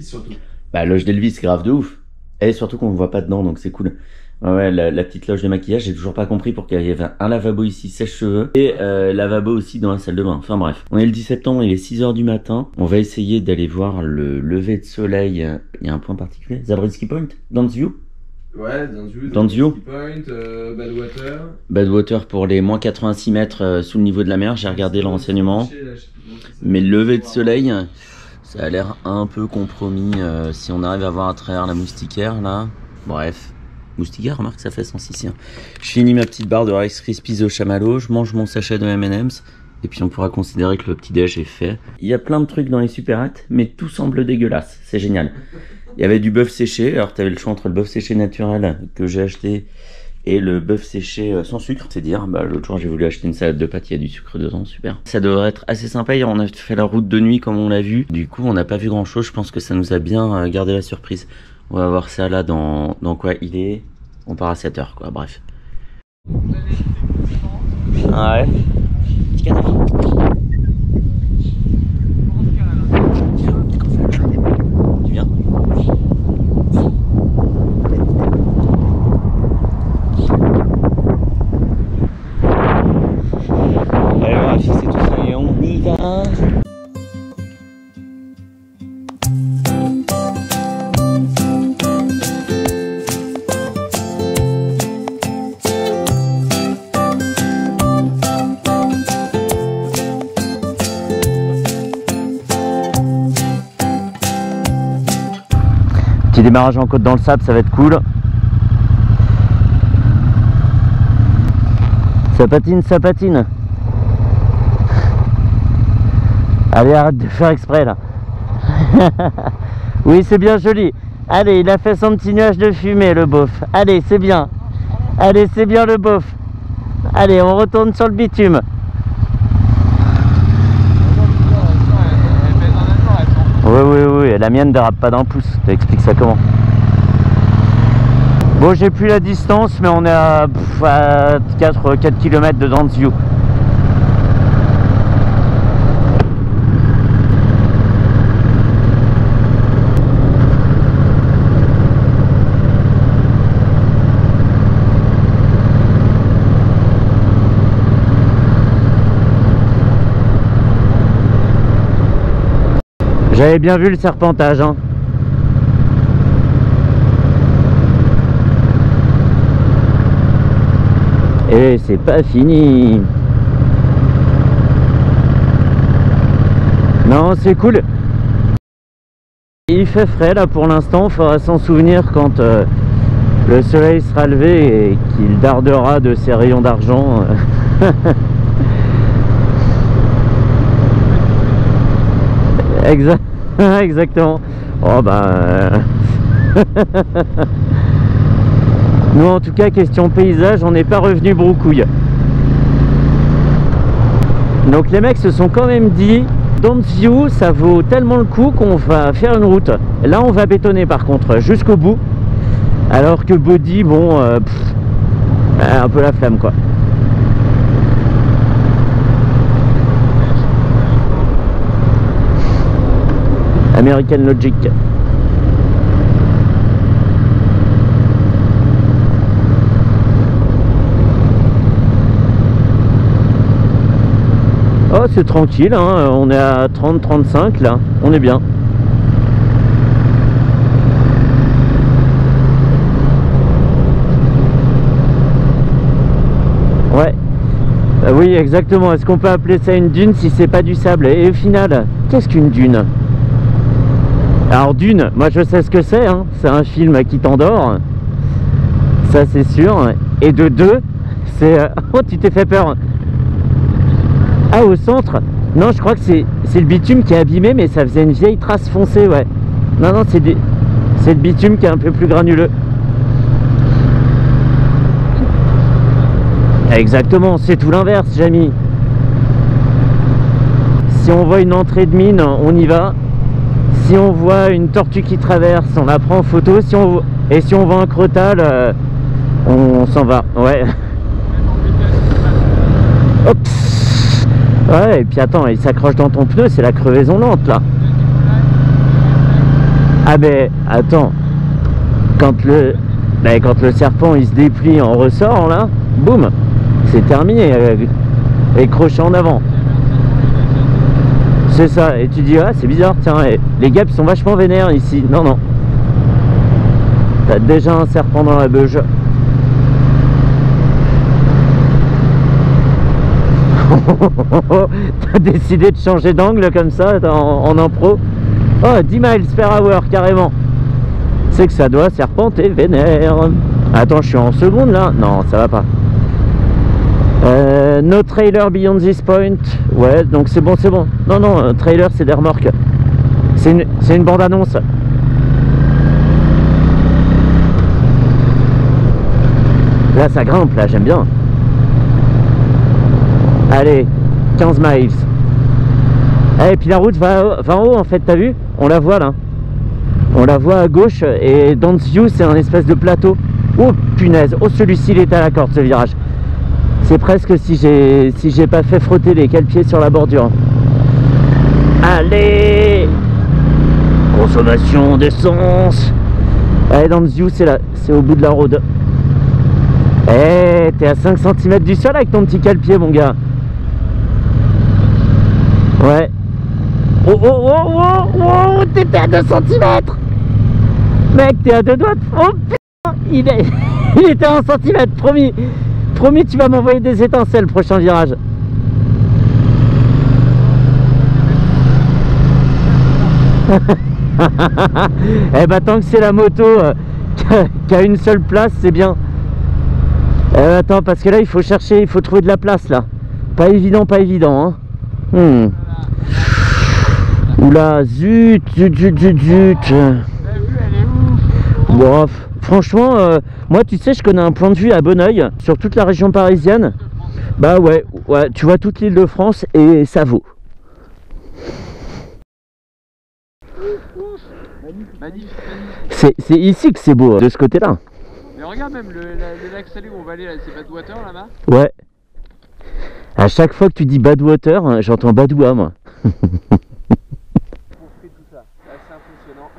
Surtout. Bah, loge d'Elvis, grave de ouf. Et surtout qu'on ne voit pas dedans, donc c'est cool. Ouais, la petite loge de maquillage, j'ai toujours pas compris pourquoi il y avait un lavabo ici, sèche-cheveux, et lavabo aussi dans la salle de bain. Enfin bref. On est le 10 septembre, il est 6 h du matin. On va essayer d'aller voir le lever de soleil. Il y a un point particulier. Zabriskie Point? Downsview? Ouais, Downsview. Point, Badwater. Badwater pour les moins 86 mètres sous le niveau de la mer. J'ai regardé le renseignement. Mais le lever de soleil, ça a l'air un peu compromis. Si on arrive à voir à travers la moustiquaire là. Bref. Moustiquaire, remarque, ça fait sens ici. Je finis ma petite barre de Rice Krispies au chamallow, je mange mon sachet de M&M's, et puis on pourra considérer que le petit déj est fait. Il y a plein de trucs dans les supérettes, mais tout semble dégueulasse, c'est génial. Il y avait du bœuf séché, alors tu avais le choix entre le bœuf séché naturel que j'ai acheté et le bœuf séché sans sucre. C'est dire, bah, l'autre jour j'ai voulu acheter une salade de pâtes, il y a du sucre dedans, super. Ça devrait être assez sympa, hier on a fait la route de nuit comme on l'a vu. Du coup on n'a pas vu grand chose, je pense que ça nous a bien gardé la surprise. On va voir ça là dans quoi il est. On part à 7 h quoi, bref. Ah ouais. Petit canard. Tu viens? Allez, on va fixer tout ça et on y va. Petit démarrage en côte dans le sable, ça va être cool. Ça patine, ça patine. Allez, arrête de faire exprès là. Oui, c'est bien joli. Allez, il a fait son petit nuage de fumée, le beauf. Allez, c'est bien. Allez, c'est bien le beauf. Allez, on retourne sur le bitume. Oui, la mienne dérape pas d'un pouce. T'expliques ça comment? Bon, j'ai plus la distance, mais on est à 4 km de Downsview. J'avais bien vu le serpentage, hein. Et c'est pas fini. Non, c'est cool. Il fait frais là pour l'instant, il faudra s'en souvenir quand le soleil sera levé et qu'il dardera de ses rayons d'argent. Exactement. Oh bah... Nous en tout cas, question paysage, on n'est pas revenu broucouille. Donc les mecs se sont quand même dit, Downsview ça vaut tellement le coup qu'on va faire une route. Là on va bétonner par contre jusqu'au bout. Alors que Body, bon, un peu la flamme quoi. American Logic. Oh, c'est tranquille, hein. On est à 30-35 là, on est bien. Ouais, oui exactement, est-ce qu'on peut appeler ça une dune si c'est pas du sable? Et au final, qu'est-ce qu'une dune? Alors Dune, moi je sais ce que c'est, hein. C'est un film qui t'endort, ça c'est sûr. Et de deux, c'est... Oh, tu t'es fait peur. Ah, au centre? Non, je crois que c'est le bitume qui est abîmé, mais ça faisait une vieille trace foncée, ouais. Non, c'est le bitume qui est un peu plus granuleux. Exactement, c'est tout l'inverse, Jamie. Si on voit une entrée de mine, on y va. Si on voit une tortue qui traverse, on la prend en photo. Et si on voit un crotal, on s'en va. Ouais. Hop. Ouais, et puis attends, il s'accroche dans ton pneu, c'est la crevaison lente là. Ah ben attends, quand le serpent il se déplie en ressort là, boum, c'est terminé, et crochet en avant. C'est ça, et tu dis ah c'est bizarre, tiens, les guêpes sont vachement vénères ici. Non non, t'as déjà un serpent dans la beuge. T'as décidé de changer d'angle comme ça en impro. Oh, 10 miles per hour carrément. C'est que ça doit serpenter vénère. Attends, je suis en seconde là. Non, ça va pas. No trailer beyond this point. Ouais, donc c'est bon, c'est bon. Non, non, trailer c'est des remorques. C'est une bande-annonce. Là ça grimpe, là j'aime bien. Allez, 15 miles. Et puis la route va en haut en fait, t'as vu? On la voit là. On la voit à gauche et dans ce view c'est un espèce de plateau. Oh punaise, oh celui-ci il est à la corde ce virage. C'est presque si j'ai pas fait frotter les cale-pieds sur la bordure. Allez, consommation d'essence. Allez, dans ce view c'est là, c'est au bout de la road. Eh, t'es à 5 cm du sol avec ton petit cale-pied mon gars. Ouais. Oh oh oh oh oh, t'étais à 2 cm. Mec, t'es à 2 doigts. Oh putain, il était à 1 cm, promis. Promis, tu vas m'envoyer des étincelles prochain virage. Eh bah tant que c'est la moto qui a une seule place, c'est bien. Attends, parce que là il faut chercher, il faut trouver de la place là. Pas évident, hein. Oula, zut. Bon, franchement, moi tu sais, je connais un point de vue à Bonneuil sur toute la région parisienne. Bah ouais, tu vois toute l'île de France et ça vaut. Magnifique. C'est ici que c'est beau, de ce côté-là. Mais regarde même le lac salé où on va aller là, c'est Badwater là-bas. Ouais. À chaque fois que tu dis Badwater, j'entends Badoua moi. C'est impressionnant.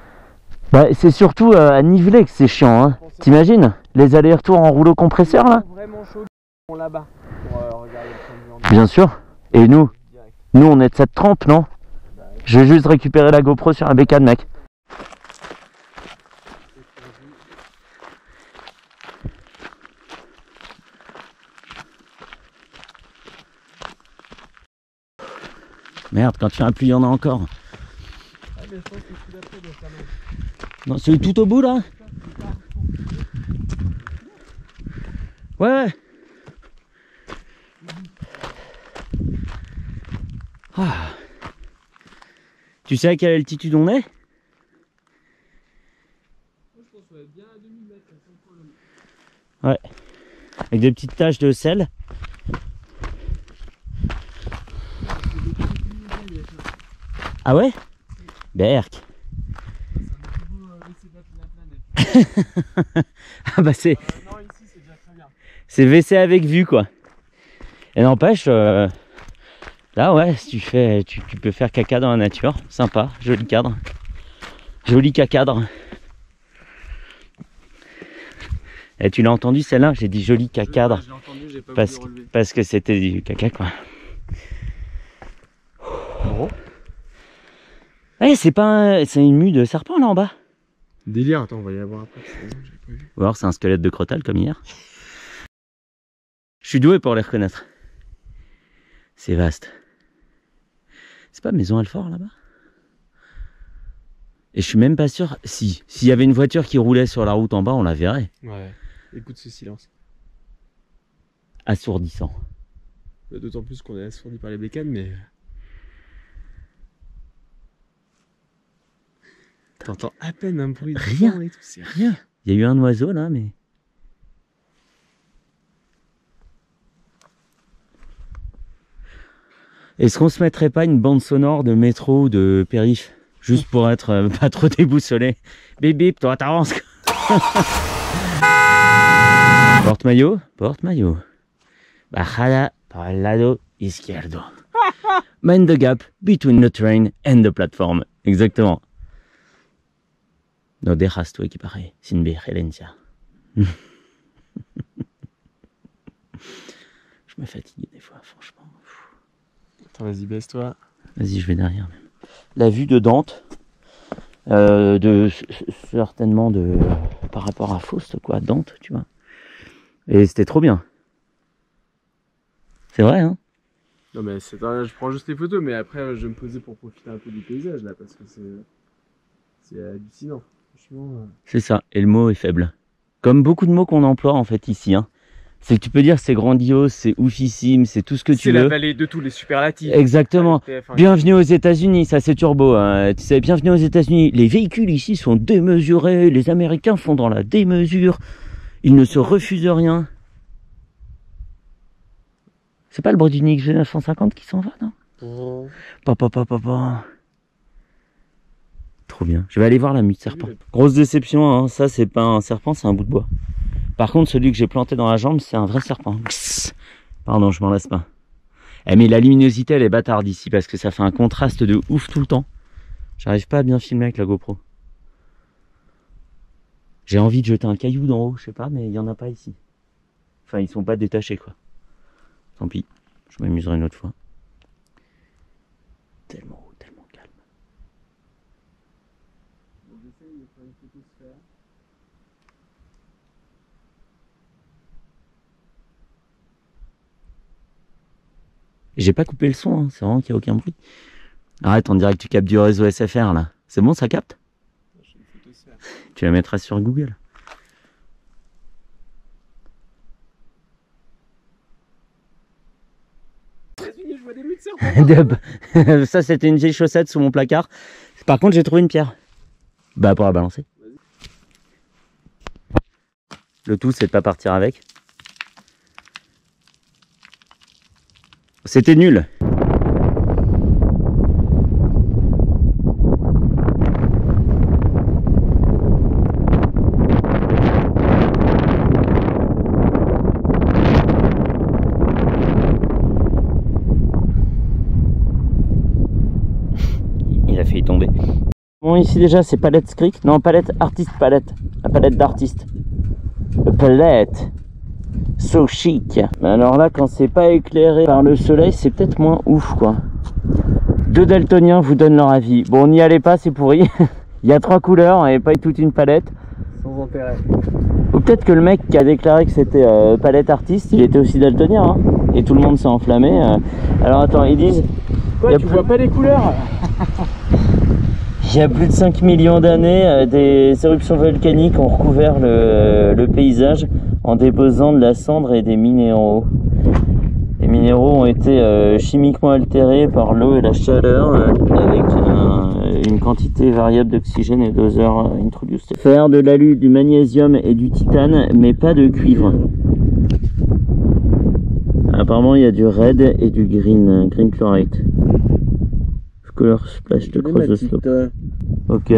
Bah, c'est surtout à niveler que c'est chiant, hein. T'imagines les allers-retours en rouleau compresseur là? Vraiment chaud là-bas pour regarder le point. Bien sûr. Et nous on est de cette trempe, non? Je vais juste récupérer la GoPro sur un bécane, mec. Merde, quand il y a un pluie, il y en a encore. Ah, mais je pense que celui d'après doit faire mal. Non, celui tout au bout là? Ouais. Ah. Tu sais à quelle altitude on est? Moi je pense qu'on va bien à 2000 mètres, sans problème. Ouais. Avec des petites taches de sel. Ah ouais? Berk. Ah bah c'est... Non, ici c'est déjà très bien. C'est WC avec vue quoi. Et n'empêche, là ouais, si tu fais, tu peux faire caca dans la nature. Sympa, joli cadre. Joli cacadre. Et tu l'as entendu celle-là? J'ai dit joli cacadre. J'ai entendu, j'ai pas Parce que c'était du caca quoi. Bon. Eh, c'est pas c'est une mue de serpent là en bas. Délire, attends, on va y avoir après. J'avais pas vu. Ou alors c'est un squelette de crotale comme hier. Je suis doué pour les reconnaître. C'est vaste. C'est pas Maison Alfort là-bas? Et je suis même pas sûr. S'il y avait une voiture qui roulait sur la route en bas, on la verrait. Ouais, écoute ce silence. Assourdissant. D'autant plus qu'on est assourdi par les bécanes, mais... T'entends à peine un bruit de Rien. vent et tout, c'est rien. Il y a eu un oiseau là, mais... Est-ce qu'on se mettrait pas une bande sonore de métro ou de périph'? Juste pour être pas trop déboussolé. Bip bip, toi t'avances. Porte-maillot? Porte-maillot. Bajada par el lado izquierdo. Mind the gap between the train and the platform. Exactement. No dejas tu equipaje sin vigilancia. Je me fatigue des fois, franchement. Attends, vas-y, baisse-toi. Vas-y, je vais derrière même. La vue de Dante, certainement par rapport à Faust, quoi, Dante, tu vois. Et c'était trop bien. C'est vrai, hein? Non, mais je prends juste les photos, mais après, je vais me poser pour profiter un peu du paysage, là, parce que c'est hallucinant. Franchement. C'est ça, et le mot est faible. Comme beaucoup de mots qu'on emploie, en fait, ici, hein. C'est que tu peux dire c'est grandiose, c'est oufissime, c'est tout ce que tu veux. C'est la vallée de tous les superlatifs. Exactement. Bienvenue aux États-Unis, ça c'est turbo. Hein. Tu sais, bienvenue aux États-Unis. Les véhicules ici sont démesurés, les Américains font dans la démesure. Ils ne se refusent rien. C'est pas le bruit d'une XG950 qui s'en va, non? Papa. Trop bien. Je vais aller voir la mue de serpent. Grosse déception, hein. Ça c'est pas un serpent, c'est un bout de bois. Par contre, celui que j'ai planté dans la jambe, c'est un vrai serpent. Pardon, je m'en lasse pas. Eh, mais la luminosité, elle est bâtarde ici parce que ça fait un contraste de ouf tout le temps. J'arrive pas à bien filmer avec la GoPro. J'ai envie de jeter un caillou d'en haut, je sais pas, mais il y en a pas ici. Enfin, ils sont pas détachés, quoi. Tant pis, je m'amuserai une autre fois. Tellement haut, tellement calme. Bon, j'essaye de faire une photosphère. J'ai pas coupé le son, hein. C'est vraiment qu'il n'y a aucun bruit. Arrête, on dirait que tu captes du réseau SFR là. C'est bon, ça capte? Tu la mettras sur Google. Je vois des mues de serpent. Ça, c'était une vieille chaussette sous mon placard. Par contre, j'ai trouvé une pierre. Bah, pour la balancer. Le tout, c'est de pas partir avec. C'était nul. Il a failli tomber. Bon, ici déjà, c'est Palette Creek. Non, Palette Artiste Palette. La palette d'artiste. Palette. So chic. Mais alors là, quand c'est pas éclairé par le soleil, c'est peut-être moins ouf, quoi. Deux daltoniens vous donnent leur avis. Bon, n'y allez pas, c'est pourri. Il y a 3 couleurs et pas toute une palette. Sans intérêt. Ou peut-être que le mec qui a déclaré que c'était palette artiste, il était aussi daltonien, hein. Et tout le monde s'est enflammé. Alors attends, ils disent... Quoi, tu vois pas les couleurs? Il y a plus de 5 millions d'années, des éruptions volcaniques ont recouvert le paysage en déposant de la cendre et des minéraux. Les minéraux ont été chimiquement altérés par l'eau et la chaleur avec une quantité variable d'oxygène et d'ozeur introduite. Faire de l'alu, du magnésium et du titane, mais pas de cuivre. Apparemment, il y a du red et du green chlorite. Color splash de cross slope. Ok.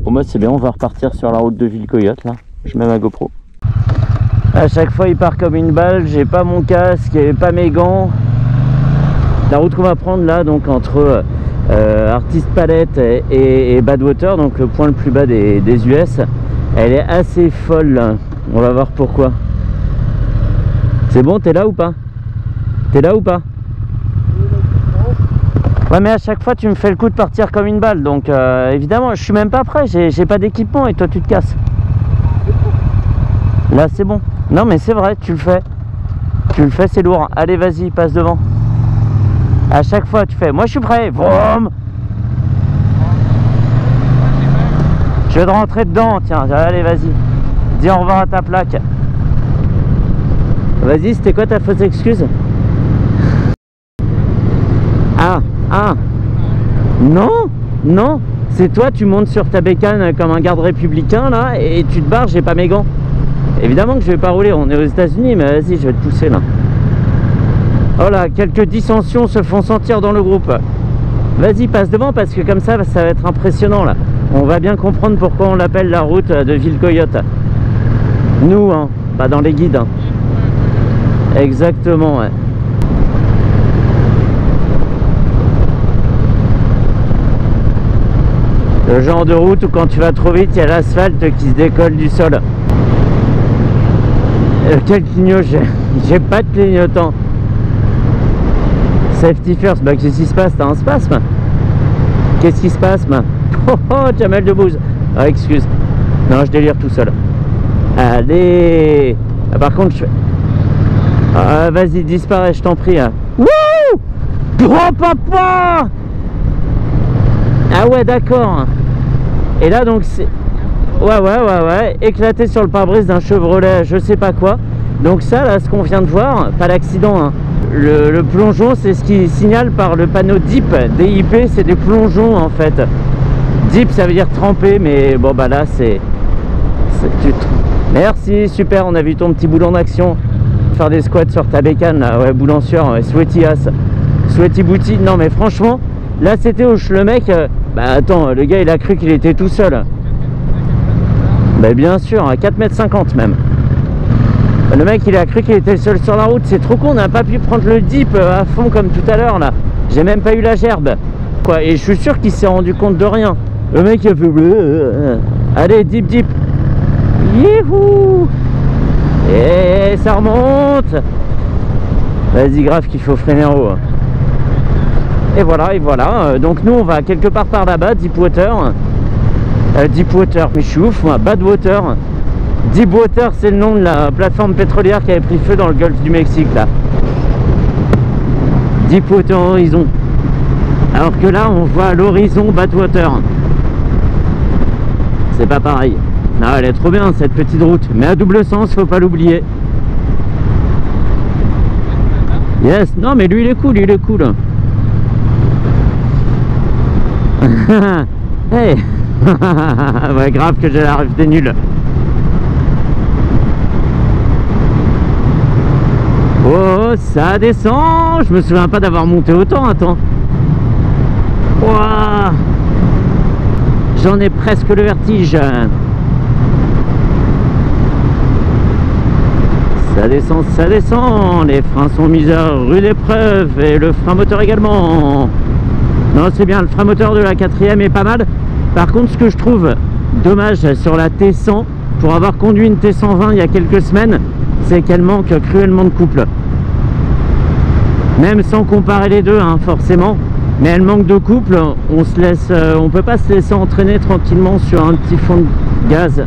Pour moi c'est bien, on va repartir sur la route de Villecoyote là. Je mets ma GoPro. À chaque fois il part comme une balle, j'ai pas mon casque, et pas mes gants. La route qu'on va prendre là, donc entre Artist Palette et Badwater, donc le point le plus bas des US, elle est assez folle là. On va voir pourquoi. C'est bon, t'es là ou pas? T'es là ou pas? Ouais, mais à chaque fois tu me fais le coup de partir comme une balle, donc évidemment je suis même pas prêt, j'ai pas d'équipement et toi tu te casses. Là c'est bon. Non mais c'est vrai, tu le fais, c'est lourd. Allez vas-y, passe devant. À chaque fois tu fais, moi je suis prêt. Vroom. Je vais te rentrer dedans, tiens, allez vas-y. Dis au revoir à ta plaque. Vas-y, c'était quoi ta fausse excuse? Ah, non, c'est toi, tu montes sur ta bécane comme un garde républicain là et tu te barres, j'ai pas mes gants. Évidemment que je vais pas rouler, on est aux États-Unis, mais vas-y, je vais te pousser là. Oh là, quelques dissensions se font sentir dans le groupe. Vas-y, passe devant parce que comme ça va être impressionnant là. On va bien comprendre pourquoi on l'appelle la route de Villecoyote. Nous, hein, pas dans les guides. Hein. Exactement, ouais. Le genre de route où quand tu vas trop vite, il y a l'asphalte qui se décolle du sol. Quel clignotant? J'ai pas de clignotant. Safety first, bah qu'est-ce qui se passe? T'as un spasme? Qu'est-ce qui se passe? Oh oh, Jamel Debbouze. Ah, excuse. Non, je délire tout seul. Allez. Ah, par contre, je fais... Ah, vas-y, disparais, je t'en prie. Wouh! Grand papa! Ah ouais, d'accord. Et là, donc, c'est... Ouais. Éclaté sur le pare-brise d'un Chevrolet, je sais pas quoi. Donc ça, là, ce qu'on vient de voir, pas l'accident, hein. Le plongeon, c'est ce qui signale par le panneau DIP. DIP, c'est des plongeons, en fait. DIP, ça veut dire trempé, mais bon, bah là, c'est... Merci, super, on a vu ton petit boulon d'action. Faire des squats sur ta bécane, là, ouais, boulancière, ouais, sweaty ass. Sweaty booty, non mais franchement, là c'était où le mec, bah attends, le gars il a cru qu'il était tout seul. Bah bien sûr, à 4,50 m même. Le mec il a cru qu'il était seul sur la route, c'est trop con, on n'a pas pu prendre le dip à fond comme tout à l'heure là. J'ai même pas eu la gerbe. Quoi, et je suis sûr qu'il s'est rendu compte de rien. Le mec il a fait... Allez, dip. Youhou! Et ça remonte. Vas-y, grave qu'il faut freiner en haut. Et voilà. Donc nous on va quelque part par là-bas, Deepwater. Deepwater, mais je suis ouf moi, Badwater. Deepwater, c'est le nom de la plateforme pétrolière qui avait pris feu dans le golfe du Mexique là. Deepwater Horizon. Alors que là on voit à l'horizon Badwater. C'est pas pareil. Non, elle est trop bien cette petite route, mais à double sens, faut pas l'oublier. Yes, non mais lui il est cool, Hey. Ouais, grave que j'ai la rêve des nuls. Oh, ça descend. Je me souviens pas d'avoir monté autant, attends. Ouah. J'en ai presque le vertige. Ça descend, les freins sont mis à rude épreuve et le frein moteur également. Non, c'est bien, le frein moteur de la 4e est pas mal. Par contre, ce que je trouve dommage sur la T100, pour avoir conduit une T120 il y a quelques semaines, c'est qu'elle manque cruellement de couple. Même sans comparer les deux, hein, forcément, mais elle manque de couple. On peut pas se laisser entraîner tranquillement sur un petit fond de gaz.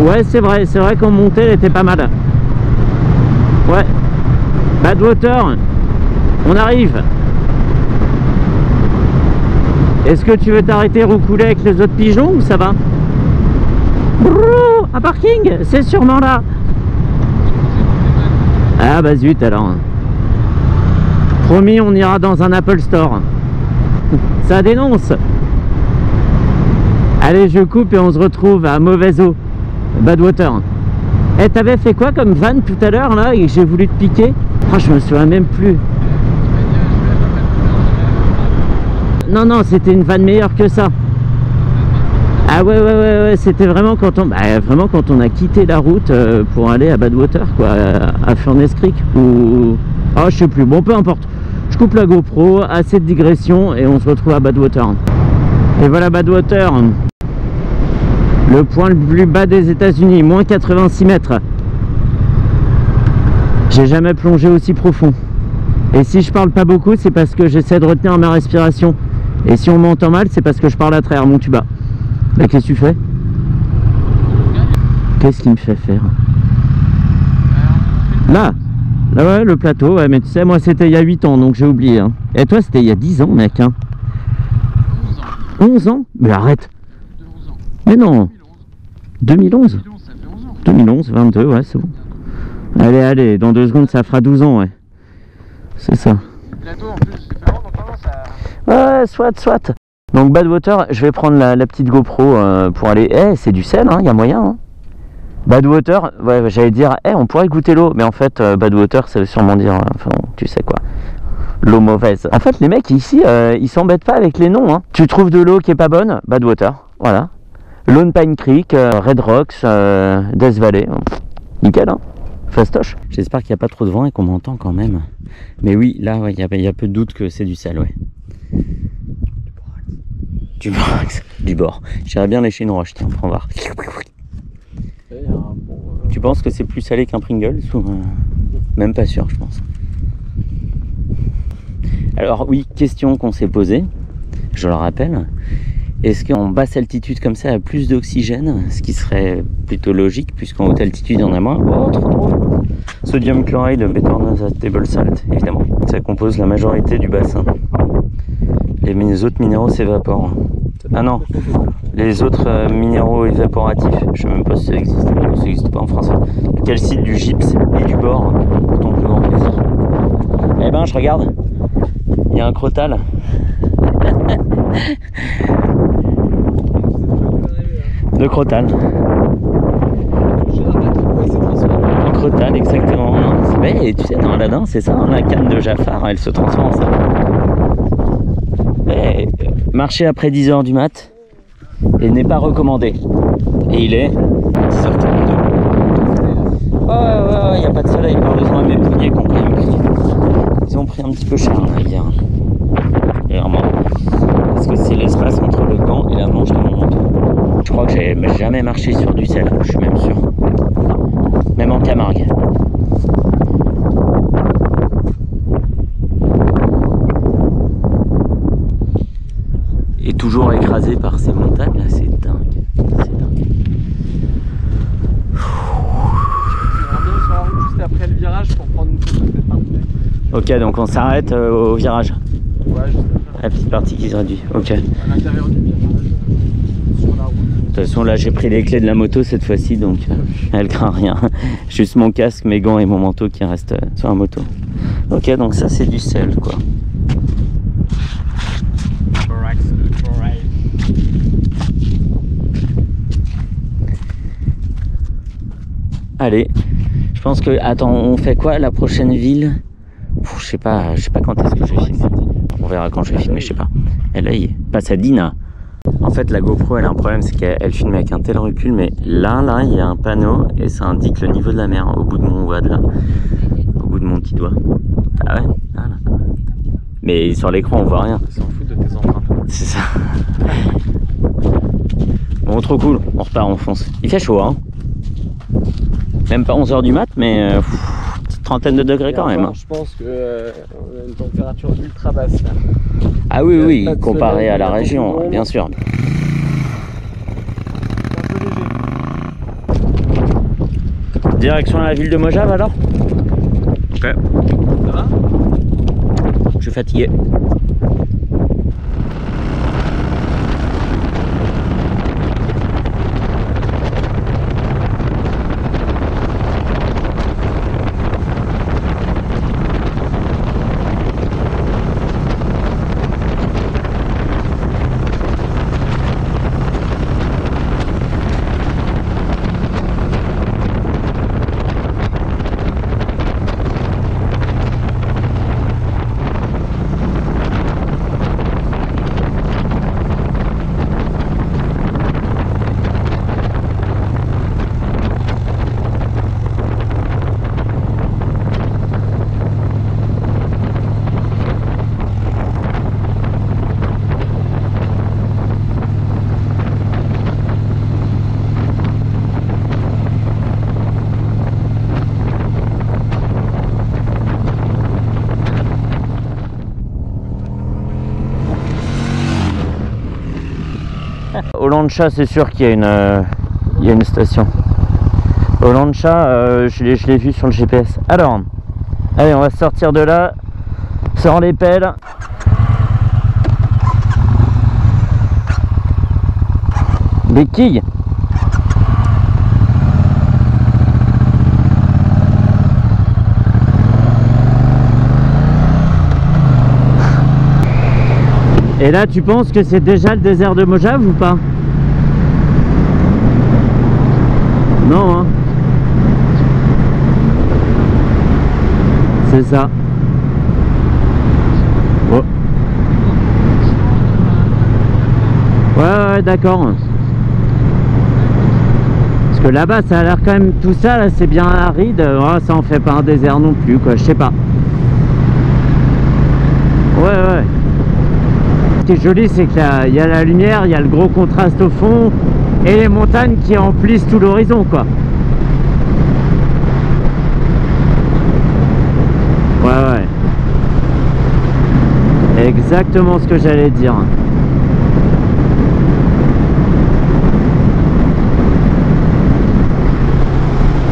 Ouais, c'est vrai qu'en montée, elle était pas mal. Ouais, Badwater, on arrive. Est-ce que tu veux t'arrêter roucouler avec les autres pigeons ou ça va? Brrr, un parking, c'est sûrement là. Ah bah zut alors. Promis, on ira dans un Apple Store. Ça dénonce. Allez, je coupe et on se retrouve à Mauvaise Eau, Badwater. Eh, t'avais fait quoi comme van tout à l'heure là et que j'ai voulu te piquer? Oh, je me souviens même plus. Non, c'était une vanne meilleure que ça. Ah ouais, c'était vraiment quand on a quitté la route pour aller à Badwater, quoi, à Furnace Creek ou... Oh, je sais plus, bon, peu importe. Je coupe la GoPro, assez de digression et on se retrouve à Badwater. Et voilà Badwater. Le point le plus bas des États-Unis, moins 86 mètres. J'ai jamais plongé aussi profond. Et si je parle pas beaucoup, c'est parce que j'essaie de retenir ma respiration. Et si on m'entend mal, c'est parce que je parle à travers mon tuba. Là, qu'est-ce que tu fais? Qu'est-ce qu'il me fait faire? Là ouais, le plateau, ouais, mais tu sais, moi c'était il y a 8 ans, donc j'ai oublié. Hein. Et toi, c'était il y a 10 ans, mec. Hein. 11 ans? Mais arrête. Mais non. 2011. 2011, 22, ouais, c'est bon. Allez, dans 2 secondes, ça fera 12 ans, ouais. C'est ça. Plateau en plus, c'est pas long, donc vraiment ça... Ouais, soit. Donc Badwater, je vais prendre la petite GoPro pour aller... c'est du sel, hein, y a moyen. Hein. Badwater, ouais, j'allais dire, on pourrait goûter l'eau. Mais en fait, Badwater, ça veut sûrement dire, enfin, tu sais quoi, l'eau mauvaise. En fait, les mecs ici, ils s'embêtent pas avec les noms. Hein. Tu trouves de l'eau qui est pas bonne, Badwater, voilà. Lone Pine Creek, Red Rocks, Death Valley, nickel, hein. Fastoche. J'espère qu'il n'y a pas trop de vent et qu'on m'entend quand même. Mais oui, là, il y a peu de doute que c'est du sel, ouais. Du bord. J'irais bien lécher une roche, tiens, prends voir. Tu penses que c'est plus salé qu'un Pringles ou même pas sûr, je pense. Alors oui, question qu'on s'est posée, je le rappelle. Est-ce qu'en basse altitude comme ça, il y a plus d'oxygène, ce qui serait plutôt logique, puisqu'en haute altitude, il y en a moins. Oh, trop drôle. Sodium chloride, beta-inosate, table salt, évidemment. Ça compose la majorité du bassin. Les autres minéraux s'évaporent. Ah non, les autres minéraux évaporatifs, je sais même pas si ça existe. Ça n'existe pas en français. Du calcite, du gypse et du bore, pour ton plus grand plaisir. Eh ben, je regarde. Il y a un crotal. Le crotal. Un crotal, exactement. Non, mais, tu sais, dans Aladdin, c'est ça, hein, la canne de Jafar, elle se transforme en ça. Et, marcher après 10 h du mat et n'est pas recommandé. Et il est 10h42. Oh, il n'y a pas de soleil, heureusement mes poignets qui ont quand même pris. Ils ont pris un petit peu cher là, hier. Clairement. Parce que c'est l'espace entre le gant et la manche de mon manteau. Je crois que j'ai jamais marché sur du sel, je suis même sûr. Même en Camargue. Et toujours écrasé par ces montagnes là, c'est dingue. C'est dingue. On revient sur la route juste après le virage pour prendre une photo de cette partie. Ok, donc on s'arrête au virage. Ouais, juste après. La petite partie qui se réduit. Ok. À l'intérieur du virage, sur la route. De toute façon, là j'ai pris les clés de la moto cette fois-ci, donc elle craint rien. Juste mon casque, mes gants et mon manteau qui restent sur la moto. Ok, donc ça c'est du sel quoi. Allez, je pense que... Attends, on fait quoi la prochaine ville? Je sais pas quand est-ce que je vais filmer. On verra quand je vais filmer, je sais pas. Elle est Pasadena. En fait, la GoPro, elle a un problème, c'est qu'elle filme avec un tel recul, mais là, il y a un panneau et ça indique le niveau de la mer au bout de mon WAD là. Au bout de mon petit doigt. Ah ouais, voilà. Mais sur l'écran, on voit rien. Ils s'en foutent de tes empreintes. C'est ça. Bon, trop cool, on repart, on fonce. Il fait chaud, hein. Même pas 11 h du mat, mais petite trentaine de degrés quand même. Hein. Je pense que on a une température ultra basse là. Ah oui, oui, comparé à la région, bien sûr. Direction la ville de Mojave alors? Ok. Ça va? Je suis fatigué. Au Lancha, c'est sûr qu'il y a une station. Au Lancha, je l'ai vu sur le GPS. Alors, allez, on va sortir de là. Sors les pelles. Béquille. Et là, tu penses que c'est déjà le désert de Mojave ou pas? Non, hein. C'est ça. Oh. Ouais, d'accord. Parce que là-bas, ça a l'air quand même tout ça, là, c'est bien aride. Oh, ça en fait pas un désert non plus, quoi. Je sais pas. Ouais. qui est joli, c'est qu'il y a la lumière, il y a le gros contraste au fond et les montagnes qui emplissent tout l'horizon, quoi. Ouais. Exactement ce que j'allais dire.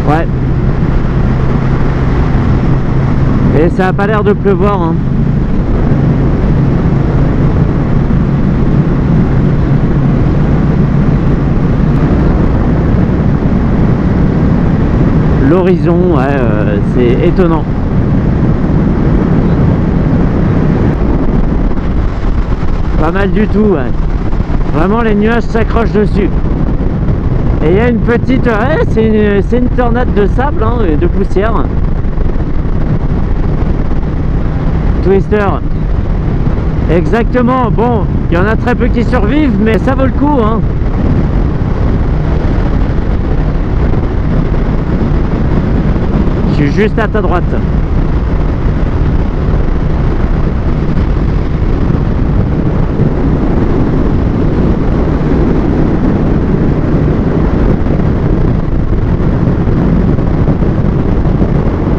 Ouais. Et ça a pas l'air de pleuvoir, hein. L'horizon, ouais, c'est étonnant. Pas mal du tout, ouais. Vraiment, les nuages s'accrochent dessus. Et il y a une petite... Ouais, c'est une tornade de sable, hein, et de poussière. Twister. Exactement. Bon, il y en a très peu qui survivent, mais ça vaut le coup, hein. Je suis juste à ta droite.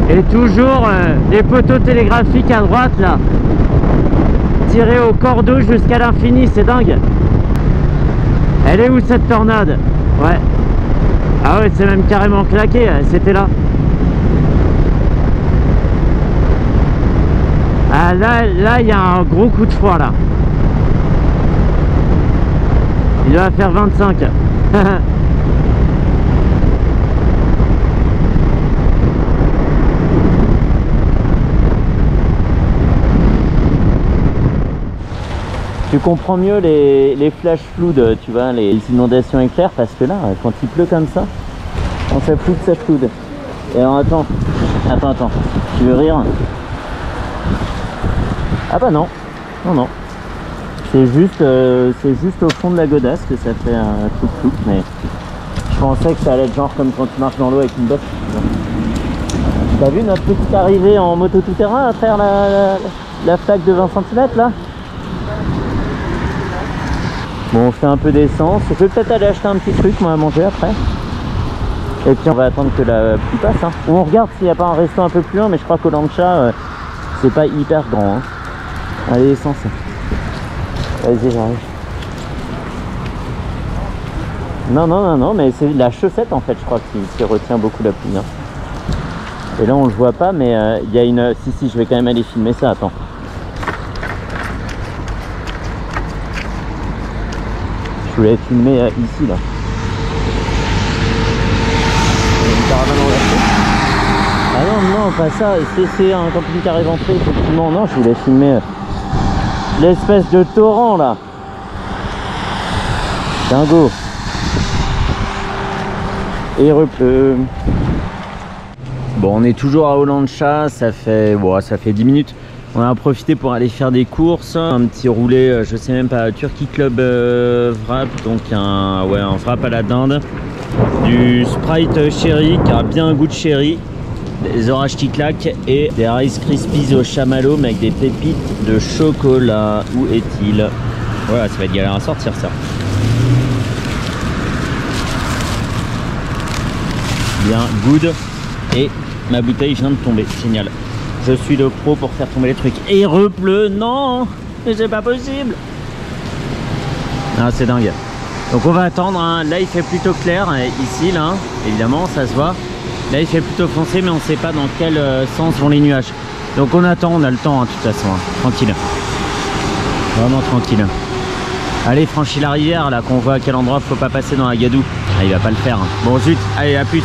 Et toujours des poteaux télégraphiques à droite là, tirés au cordeau jusqu'à l'infini, c'est dingue. Elle est où cette tornade? Ouais. Ah ouais, c'est même carrément claqué, c'était là. Ah là il y a un gros coup de froid là. Il doit faire 25. Tu comprends mieux les flash floods, tu vois, les inondations éclairs, parce que là, quand il pleut comme ça, quand ça floute, ça floute. Et alors attends, tu veux rire? Ah bah non, non. C'est juste au fond de la godasse que ça fait un flouk, mais je pensais que ça allait être genre comme quand tu marches dans l'eau avec une botte. T'as vu notre petite arrivée en moto tout-terrain à faire la flaque de 20 cm là? Bon, on fait un peu d'essence. Je vais peut-être aller acheter un petit truc moi à manger après. Et puis on va attendre que la pluie passe, hein. On regarde s'il n'y a pas un resto un peu plus loin, mais je crois qu'au Lancia c'est pas hyper grand, hein. Allez, essence. Vas-y, j'arrive. Non, mais c'est la chaussette en fait, je crois, qui retient beaucoup la pluie, hein. Et là on le voit pas, mais il y a une... Si, je vais quand même aller filmer ça, attends. Je voulais filmer ici là. Une caravane en lâcher. Ah non, pas ça. C'est un camping-car éventré, effectivement. Non, je voulais filmer l'espèce de torrent là. Dingo. Et il repleut. Bon, on est toujours à Olancha, ça fait 10 minutes. On a profité pour aller faire des courses, un petit roulé, je sais même pas, Turkey Club wrap, donc un wrap à la dinde, du Sprite Cherry qui a bien un goût de cherry, des orages qui claquent et des Rice Krispies au chamallow mais avec des pépites de chocolat. Où est-il? Voilà, ça va être galère à sortir ça. Bien, good. Et ma bouteille vient de tomber, génial. Je suis le pro pour faire tomber les trucs. Et il repleut, non, mais c'est pas possible. Ah, c'est dingue. Donc on va attendre, hein. Là il fait plutôt clair, ici là, évidemment ça se voit. Là il fait plutôt foncé, mais on sait pas dans quel sens vont les nuages. Donc on attend, on a le temps, hein, de toute façon, hein. Tranquille. Vraiment tranquille. Allez, franchis la rivière là, qu'on voit à quel endroit faut pas passer dans la gadoue. Ah, il va pas le faire, hein. Bon zut, allez, à plus.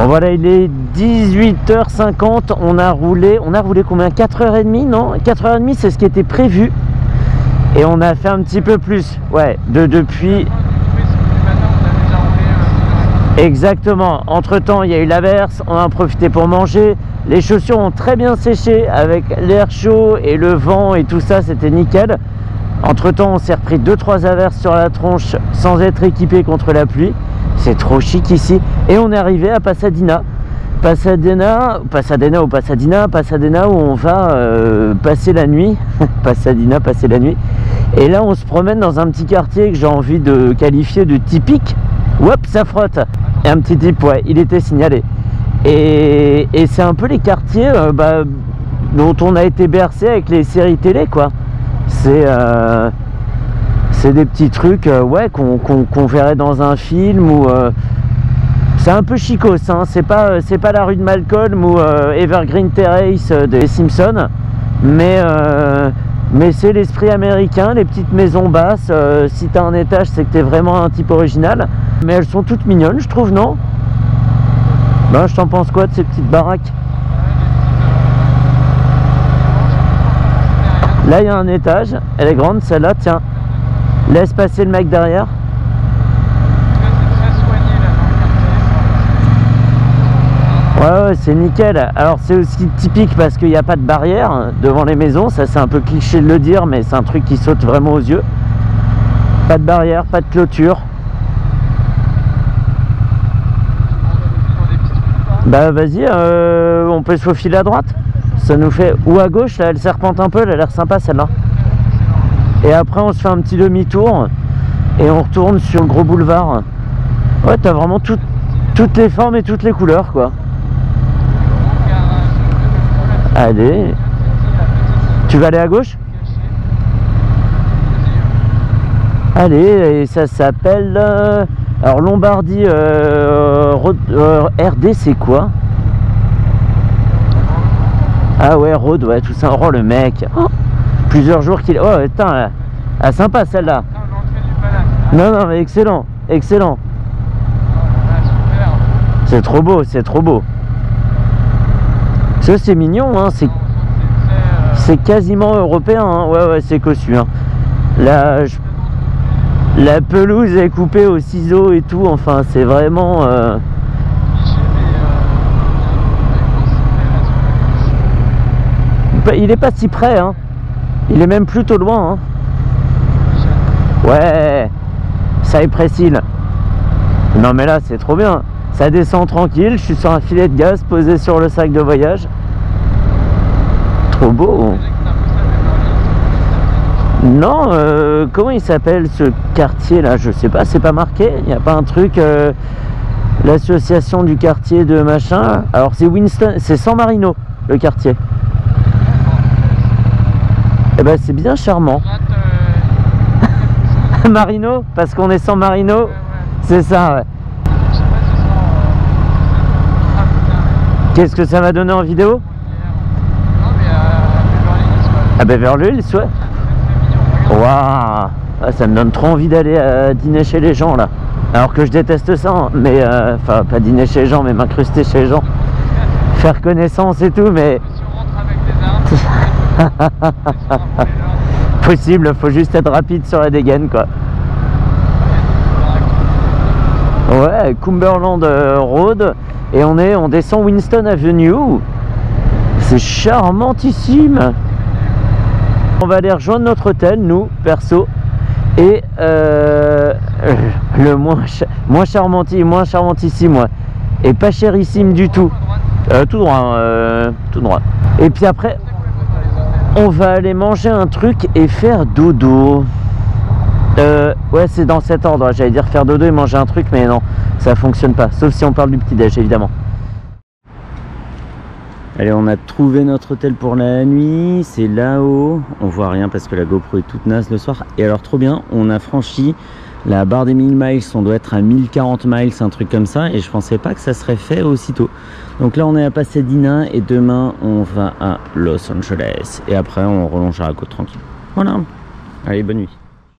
Bon voilà, il est 18h50, on a roulé combien? 4h30, non? 4h30 c'est ce qui était prévu. Et on a fait un petit peu plus, ouais, depuis... Exactement, entre temps il y a eu l'averse, on a profité pour manger. Les chaussures ont très bien séché avec l'air chaud et le vent et tout ça, c'était nickel. Entre temps on s'est repris 2-3 averses sur la tronche sans être équipé contre la pluie. C'est trop chic ici. Et on est arrivé à Pasadena où on va passer la nuit. Pasadena, passer la nuit. Et là on se promène dans un petit quartier que j'ai envie de qualifier de typique. Hop, ça frotte. Et un petit type, ouais, il était signalé. Et c'est un peu les quartiers dont on a été bercé avec les séries télé, quoi. C'est des petits trucs ouais, qu'on verrait dans un film ou c'est un peu chicos, hein. C'est pas la rue de Malcolm ou Evergreen Terrace des Simpsons, mais c'est l'esprit américain, les petites maisons basses. Si t'as un étage, c'est que t'es vraiment un type original. Mais elles sont toutes mignonnes, je trouve, non? Ben, je t'en pense quoi de ces petites baraques? Là, il y a un étage, elle est grande, celle-là, tiens. Laisse passer le mec derrière. Ouais, c'est nickel. Alors, c'est aussi typique parce qu'il n'y a pas de barrière devant les maisons. Ça, c'est un peu cliché de le dire, mais c'est un truc qui saute vraiment aux yeux. Pas de barrière, pas de clôture. Bah, vas-y, on peut se faufiler à droite. Ça nous fait... Ou à gauche, là, elle serpente un peu, elle a l'air sympa, celle-là. Et après, on se fait un petit demi-tour et on retourne sur le gros boulevard. Ouais, t'as vraiment toutes les formes et toutes les couleurs, quoi. Allez. Tu vas aller à gauche? Allez, et ça s'appelle... alors, Lombardie RD, c'est quoi? Ah ouais, Road, ouais, tout ça. Oh, le mec. Oh, plusieurs jours qu'il... Oh, putain. Ah, sympa, celle-là. Non, non, mais excellent. Excellent. C'est trop beau, c'est trop beau. Ça, c'est mignon, hein. C'est quasiment européen, hein. Ouais, ouais, c'est cossu, hein. La pelouse est coupée au ciseau et tout. Enfin, c'est vraiment... Il est pas si près, hein. Il est même plutôt loin, hein. Ouais, ça est précis. Non mais là c'est trop bien. Ça descend tranquille, je suis sur un filet de gaz posé sur le sac de voyage. Trop beau. Non, comment il s'appelle ce quartier là? Je sais pas, c'est pas marqué. Il n'y a pas un truc, l'association du quartier de machin. Alors c'est Winston, c'est San Marino le quartier. Eh ben c'est bien charmant. Marino, parce qu'on est sans Marino, ouais. C'est ça, ouais. Qu'est-ce que ça m'a donné en vidéo? Ah ben vers l'île, ouais. Waouh, ah, ça me donne trop envie d'aller dîner chez les gens là. Alors que je déteste ça, hein, mais enfin pas dîner chez les gens, mais m'incruster chez les gens, faire connaissance et tout, mais possible, faut juste être rapide sur la dégaine, quoi. Ouais, Cumberland Road, et on descend Winston Avenue. C'est charmantissime. On va aller rejoindre notre hôtel, nous, perso, et le moins charmantissime, ouais, et pas chérissime du tout. Tout droit, tout droit. Et puis après, on va aller manger un truc et faire dodo. Ouais, c'est dans cet ordre. J'allais dire faire dodo et manger un truc, mais non, ça fonctionne pas. Sauf si on parle du petit-déj, évidemment. Allez, on a trouvé notre hôtel pour la nuit. C'est là-haut. On voit rien parce que la GoPro est toute naze le soir. Et alors, trop bien, on a franchi la barre des 1000 miles. On doit être à 1040 miles, un truc comme ça. Et je pensais pas que ça serait fait aussitôt. Donc là, on est à Pasadena. Et demain, on va à Los Angeles. Et après, on relongera à la côte tranquille. Voilà. Allez, bonne nuit.